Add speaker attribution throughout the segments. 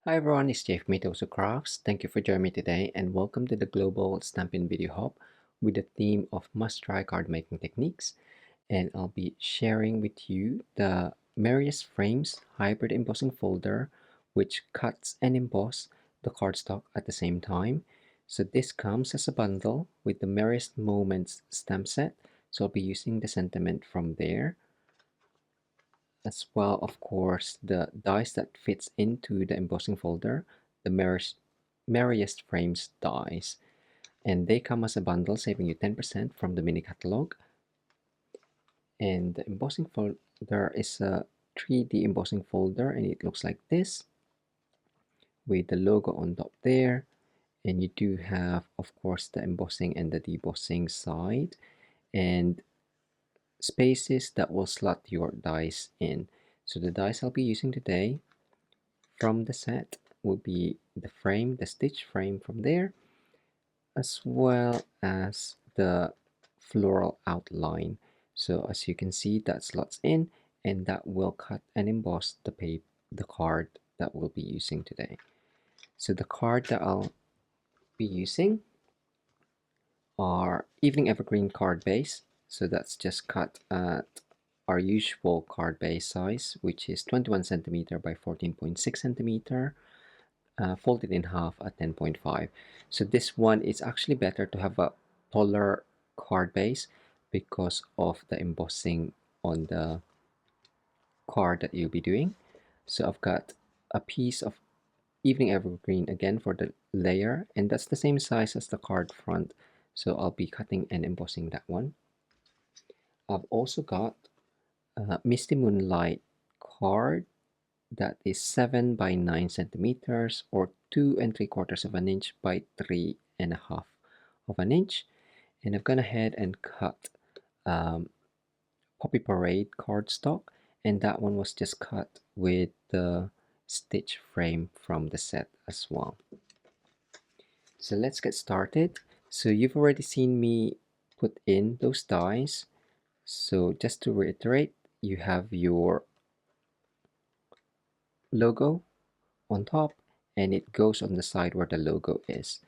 Speaker 1: Hi everyone, it's Jeff Mitosu Crafts. Thank you for joining me today and welcome to the Global Stampin Video Hop with the theme of must-try card making techniques. And I'll be sharing with you the Merriest Frames hybrid embossing folder which cuts and emboss the cardstock at the same time. So this comes as a bundle with the Merriest Moments stamp set. So I'll be using the sentiment from there, as well, of course, the dies that fits into the embossing folder, the Merriest Frames dies. And they come as a bundle, saving you 10% from the Mini Catalogue. And the embossing folder is a 3D embossing folder, and it looks like this, with the logo on top there. And you do have, of course, the embossing and the debossing side, and spaces that will slot your dies in. So the dies I'll be using today from the set will be the frame, the stitch frame from there, as well as the floral outline. So as you can see, that slots in, and that will cut and emboss the card that we'll be using today. So the card that I'll be using are Evening Evergreen card base. So that's just cut at our usual card base size, which is 21 centimeter by 14.6 centimeter. Folded in half at 10.5. So this one is actually better to have a taller card base because of the embossing on the card that you'll be doing. So I've got a piece of Evening Evergreen again for the layer, and that's the same size as the card front. So I'll be cutting and embossing that one. I've also got a Misty Moonlight card that is 7 by 9 centimeters or 2 3/4 of an inch by 3.5 of an inch. And I've gone ahead and cut Poppy Parade cardstock, and that one was just cut with the stitch frame from the set as well. So let's get started. So you've already seen me put in those dies. So just to reiterate, you have your logo on top, and it goes on the side where the logo is.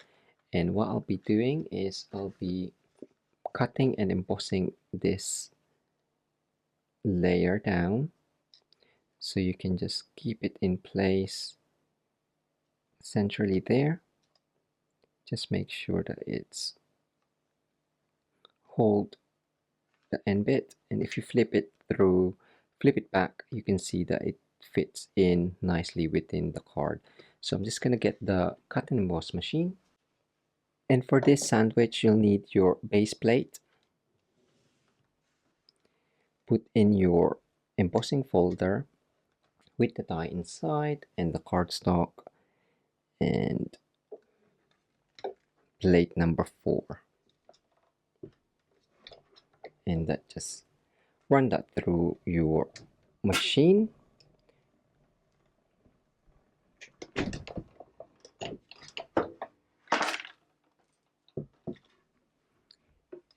Speaker 1: And what I'll be doing is I'll be cutting and embossing this layer down, so you can just keep it in place centrally there. Just make sure that it's hold the end bit, and if you flip it back, you can see that it fits in nicely within the card. So I'm just gonna get the cut and emboss machine. And for this sandwich, you'll need your base plate. Put in your embossing folder with the die inside and the cardstock, and plate number 4. And that just run that through your machine.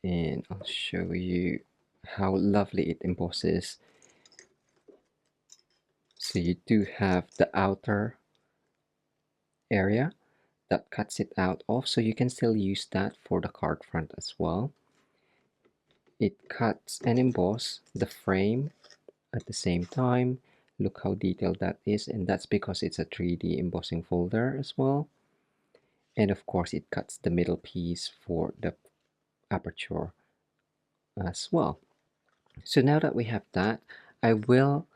Speaker 1: And I'll show you how lovely it embosses. So you do have the outer area that cuts it out of, so you can still use that for the card front as well. It cuts and emboss the frame at the same time. Look how detailed that is, and that's because it's a 3D embossing folder as well. And of course it cuts the middle piece for the aperture as well. So now that we have that, I will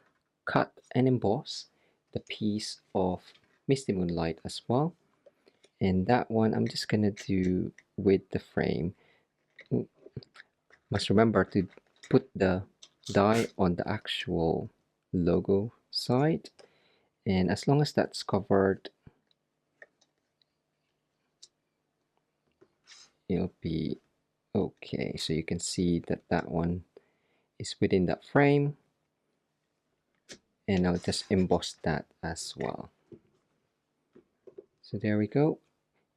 Speaker 1: cut and emboss the piece of Misty Moonlight as well. And that one I'm just gonna do with the frame. Must remember to put the die on the actual logo side, and as long as that's covered, it'll be okay. So you can see that that one is within that frame, and I'll just emboss that as well. So there we go.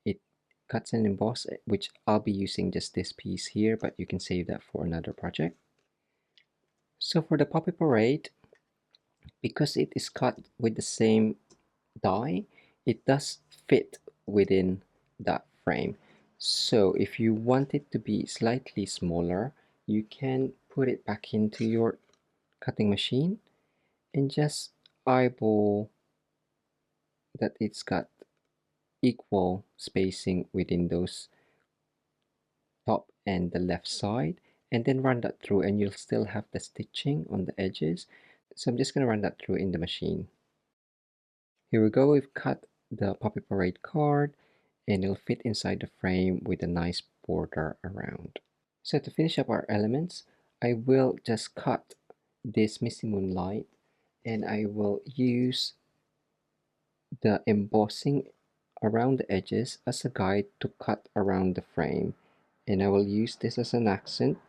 Speaker 1: It cuts and emboss, which I'll be using just this piece here, but you can save that for another project. So for the Poppy Parade, because it is cut with the same die, it does fit within that frame. So if you want it to be slightly smaller, you can put it back into your cutting machine and just eyeball that it's got equal spacing within those top and the left side, and then run that through, and you'll still have the stitching on the edges. So I'm just going to run that through in the machine. Here we go, we've cut the Poppy Parade card, and it'll fit inside the frame with a nice border around. So to finish up our elements, I will just cut this Misty Moonlight, and I will use the embossing around the edges as a guide to cut around the frame. And I will use this as an accent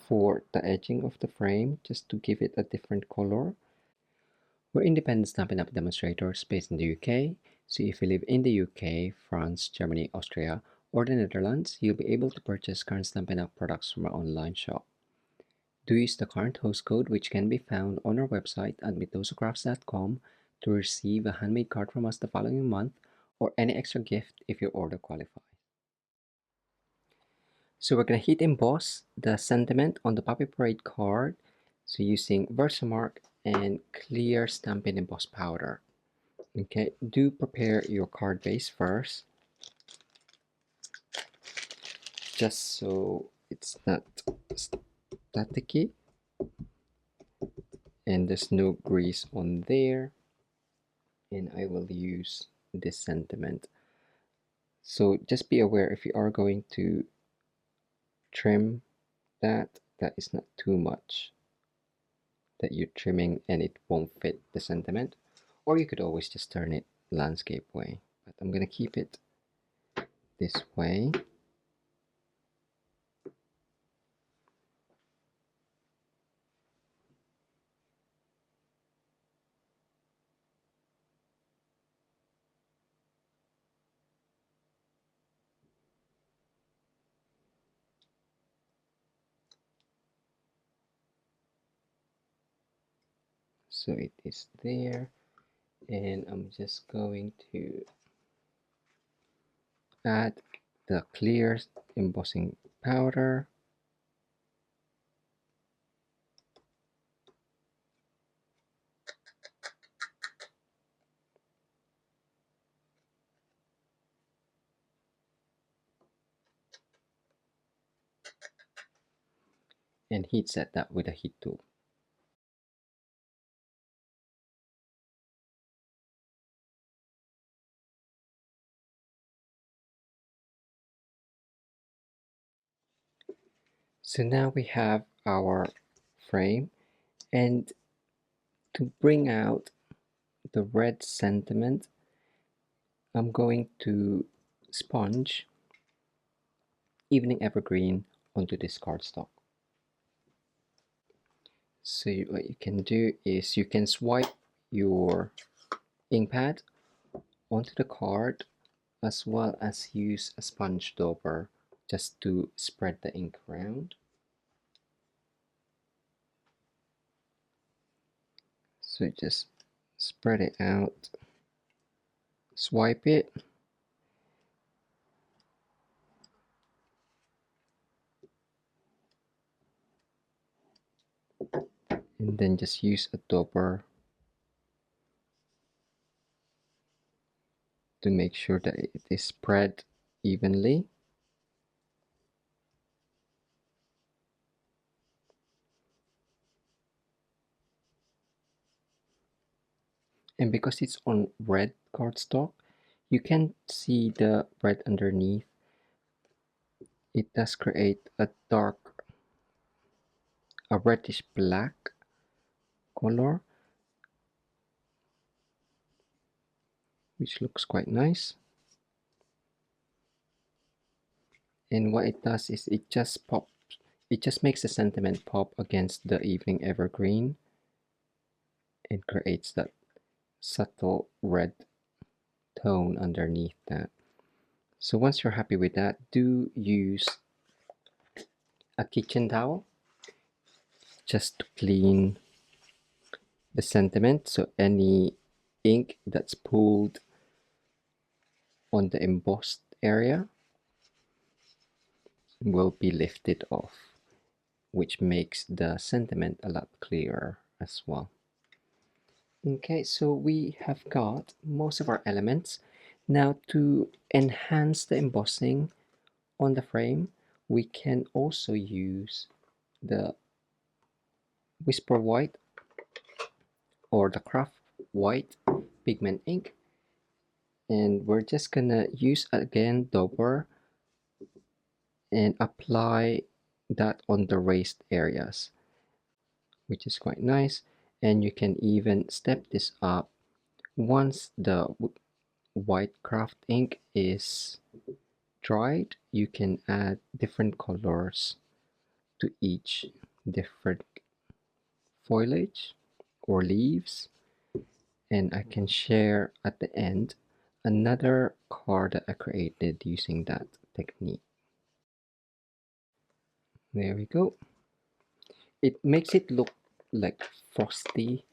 Speaker 1: for the edging of the frame, just to give it a different color. We're independent Stampin' Up! Demonstrators based in the UK, so if you live in the UK, France, Germany, Austria, or the Netherlands, you'll be able to purchase current Stampin' Up! Products from our online shop. Do use the current host code, which can be found on our website at mitosocrafts.com, to receive a handmade card from us the following month, or any extra gift if your order qualifies. So we're going to heat emboss the sentiment on the Poppy Parade card, so using Versamark and clear Stampin' Emboss powder. Okay, do prepare your card base first, just so it's not staticky and there's no grease on there. And I will use this sentiment. So just be aware, if you are going to trim that is not too much that you're trimming and it won't fit the sentiment. Or you could always just turn it landscape way, but I'm gonna keep it this way. So it is there, and I'm just going to add the clear embossing powder. And heat set that with a heat tool. So now we have our frame, and to bring out the red sentiment, I'm going to sponge Evening Evergreen onto this cardstock. So what you can do is you can swipe your ink pad onto the card, as well as use a sponge dauber just to spread the ink around. So just spread it out, swipe it, and then just use a dauber to make sure that it is spread evenly. And because it's on red cardstock, you can see the red underneath. It does create a reddish black color, which looks quite nice. And what it does is it just makes the sentiment pop against the Evening Evergreen and creates that subtle red tone underneath that. So once you're happy with that, do use a kitchen towel just to clean the sentiment, so any ink that's pooled on the embossed area will be lifted off, which makes the sentiment a lot clearer as well. Okay, so we have got most of our elements. Now to enhance the embossing on the frame, we can also use the Whisper White or the Craft White pigment ink, and we're just gonna use again dauber and apply that on the raised areas, which is quite nice. And you can even step this up once the white craft ink is dried. You can add different colors to each different foliage or leaves, and I can share at the end another card that I created using that technique. There we go. It makes it look like frosty,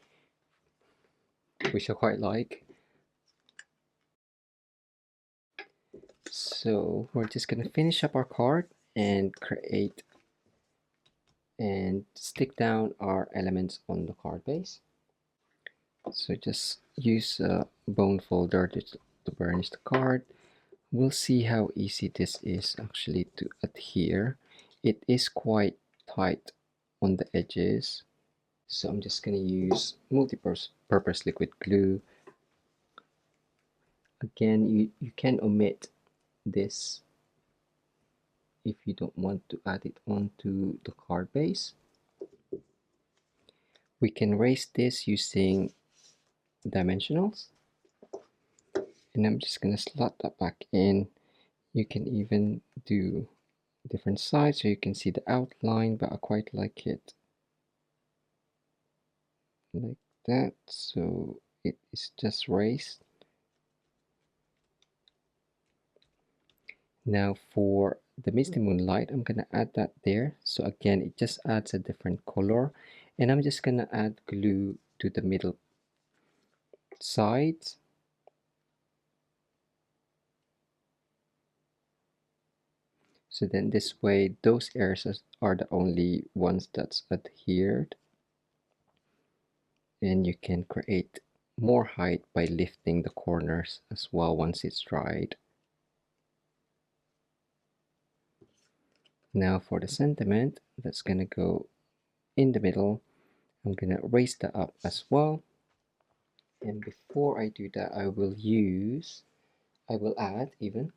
Speaker 1: which I quite like. So we're just gonna finish up our card and create and stick down our elements on the card base. So just use a bone folder to burnish the card. We'll see how easy this is actually to adhere. It is quite tight on the edges, so I'm just going to use multi-purpose liquid glue. Again, you can omit this if you don't want to add it onto the card base. We can raise this using dimensionals, and I'm just going to slot that back in. You can even do different sides so you can see the outline, but I quite like it like that, so it is just raised. Now for the misty moonlight, I'm gonna add that there. So again, it just adds a different color, and I'm just gonna add glue to the middle sides. So then this way, those areas are the only ones that's adhered, and you can create more height by lifting the corners as well once it's dried. Now for the sentiment, that's gonna go in the middle. I'm gonna raise that up as well. And before I do that, I will add even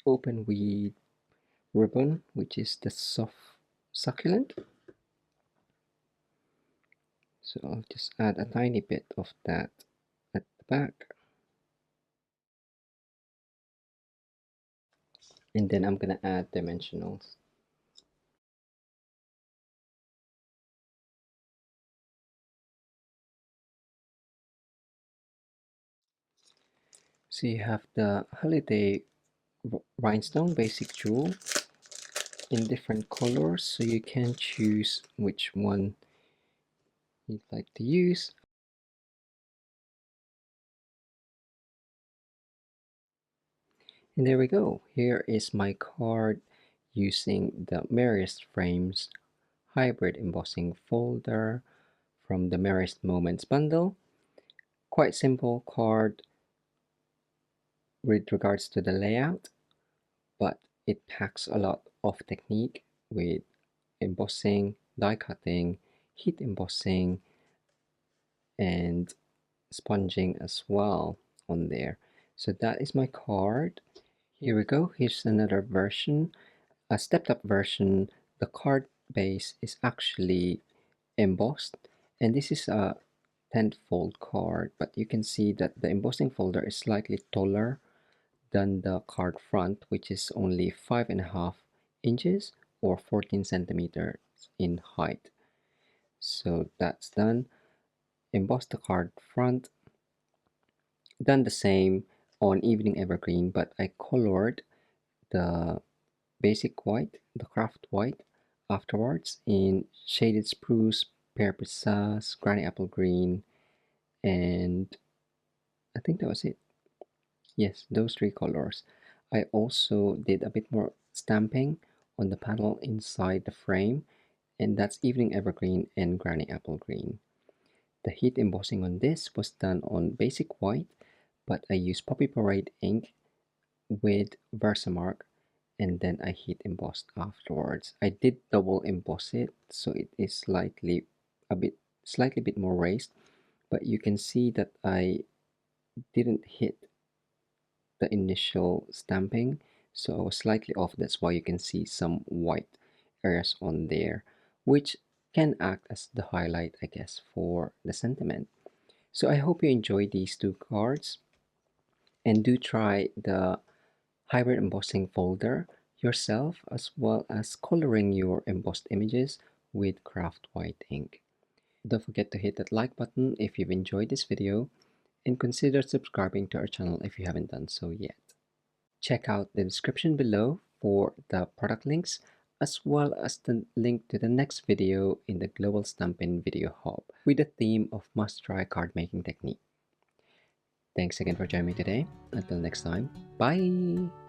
Speaker 1: open weed ribbon, which is the soft succulent. So I'll just add a tiny bit of that at the back. And then I'm gonna add dimensionals. So you have the holiday rhinestone basic jewel in different colors, so you can choose which one you'd like to use. And there we go. Here is my card using the Merriest Frames hybrid embossing folder from the Merriest Moments Bundle. Quite simple card with regards to the layout, but it packs a lot of technique with embossing, die cutting, heat embossing, and sponging as well on there. So that is my card. Here we go. Here's another version, a stepped up version. The card base is actually embossed, and this is a 10-fold card, but you can see that the embossing folder is slightly taller than the card front, which is only 5.5 inches or 14 centimeters in height. So that's done. Emboss the card front. Done the same on Evening Evergreen, but I colored the basic white, the craft white, afterwards in shaded spruce, pear pistache, granny apple green, and I think that was it. Yes, those three colors. I also did a bit more stamping on the panel inside the frame, and that's Evening Evergreen and Granny Apple Green. The heat embossing on this was done on basic white, but I used Poppy Parade ink with Versamark, and then I heat embossed afterwards. I did double emboss it, so it is slightly bit more raised, but you can see that I didn't hit the initial stamping, so I was slightly off. That's why you can see some white areas on there, which can act as the highlight, I guess, for the sentiment. So I hope you enjoy these two cards, and do try the hybrid embossing folder yourself, as well as coloring your embossed images with craft white ink. Don't forget to hit that like button if you've enjoyed this video, and consider subscribing to our channel if you haven't done so yet. Check out the description below for the product links, as well as the link to the next video in the Global Stampin Video Hop with the theme of must-try card making technique. Thanks again for joining me today. Until next time, bye!